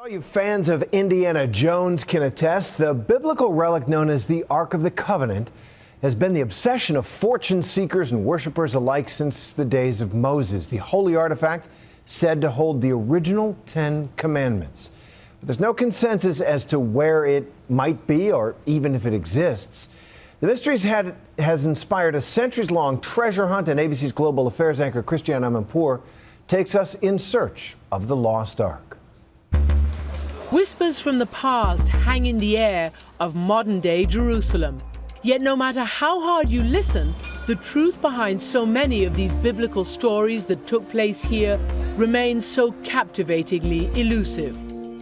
All you fans of Indiana Jones can attest, the biblical relic known as the Ark of the Covenant has been the obsession of fortune seekers and worshipers alike since the days of Moses. The holy artifact said to hold the original 10 commandments. But there's no consensus as to where it might be or even if it exists. The mysteries has inspired a centuries-long treasure hunt, and ABC's global affairs anchor Christiane Amanpour takes us in search of the lost Ark. Whispers from the past hang in the air of modern-day Jerusalem. Yet no matter how hard you listen, the truth behind so many of these biblical stories that took place here remains so captivatingly elusive.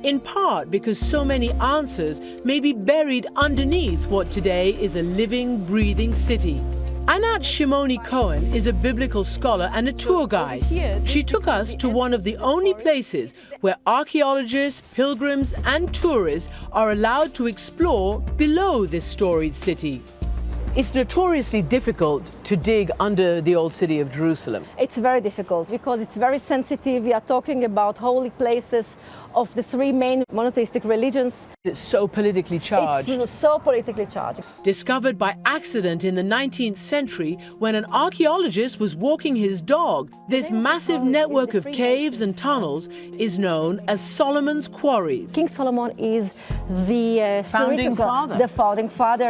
In part because so many answers may be buried underneath what today is a living, breathing city. Anat Shimoni-Cohen is a biblical scholar and a tour guide. She took us to one of the only places where archaeologists, pilgrims, and tourists are allowed to explore below this storied city. It's notoriously difficult to dig under the old city of Jerusalem. It's very difficult because it's very sensitive. We are talking about holy places of the three main monotheistic religions. It's so politically charged. It's so politically charged. Discovered by accident in the 19th century when an archaeologist was walking his dog, this massive network of caves and tunnels is known as Solomon's Quarries. King Solomon is the founding father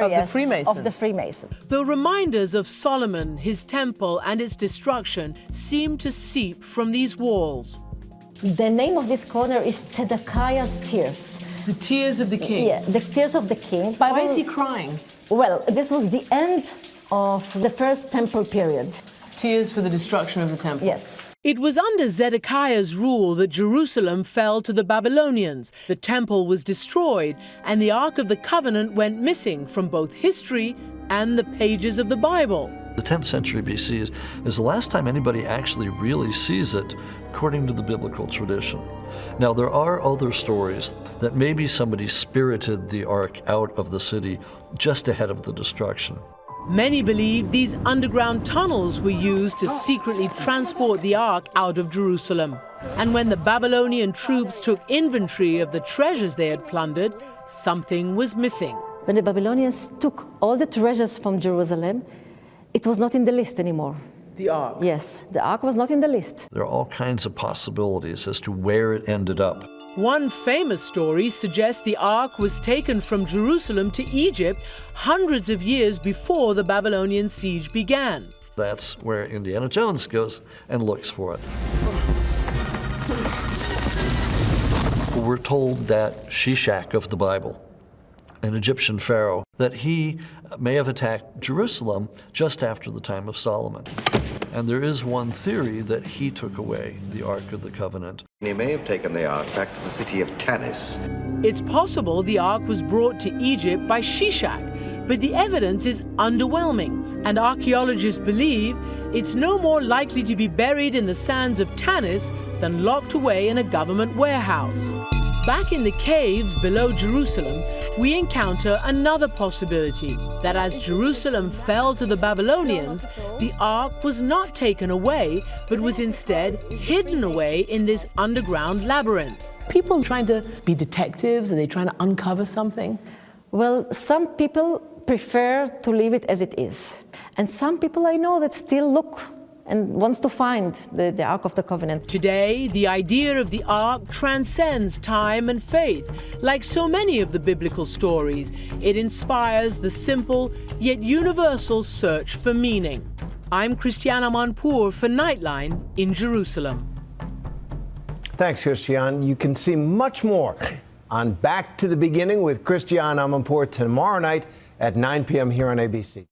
of the Freemasons. Of the Freemasons. The reminders of Solomon, his temple, and its destruction seem to seep from these walls. The name of this corner is Zedekiah's Tears. The tears of the king. Yeah, the tears of the king. Why is he crying? Well, this was the end of the first temple period. Tears for the destruction of the temple. Yes. It was under Zedekiah's rule that Jerusalem fell to the Babylonians. The temple was destroyed, and the Ark of the Covenant went missing from both history and the pages of the Bible. The 10th century BC is the last time anybody actually really sees it, according to the biblical tradition. Now, there are other stories that maybe somebody spirited the Ark out of the city just ahead of the destruction. Many believe these underground tunnels were used to secretly transport the Ark out of Jerusalem. And when the Babylonian troops took inventory of the treasures they had plundered, something was missing. When the Babylonians took all the treasures from Jerusalem, it was not in the list anymore. The Ark? Yes, the Ark was not in the list. There are all kinds of possibilities as to where it ended up. One famous story suggests the Ark was taken from Jerusalem to Egypt hundreds of years before the Babylonian siege began. That's where Indiana Jones goes and looks for it. We're told that Shishak of the Bible, an Egyptian pharaoh, that he may have attacked Jerusalem just after the time of Solomon. And there is one theory that he took away the Ark of the Covenant. He may have taken the Ark back to the city of Tanis. It's possible the Ark was brought to Egypt by Shishak, but the evidence is underwhelming, and archaeologists believe it's no more likely to be buried in the sands of Tanis than locked away in a government warehouse. Back in the caves below Jerusalem, we encounter another possibility, that as Jerusalem fell to the Babylonians, the Ark was not taken away, but was instead hidden away in this underground labyrinth. People trying to be detectives, are they trying to uncover something? Well, some people prefer to leave it as it is. And some people I know that still look and wants to find the Ark of the Covenant. Today, the idea of the Ark transcends time and faith. Like so many of the biblical stories, it inspires the simple yet universal search for meaning. I'm Christiane Amanpour for Nightline in Jerusalem. Thanks, Christiane. You can see much more on Back to the Beginning with Christiane Amanpour tomorrow night at 9 p.m. here on ABC.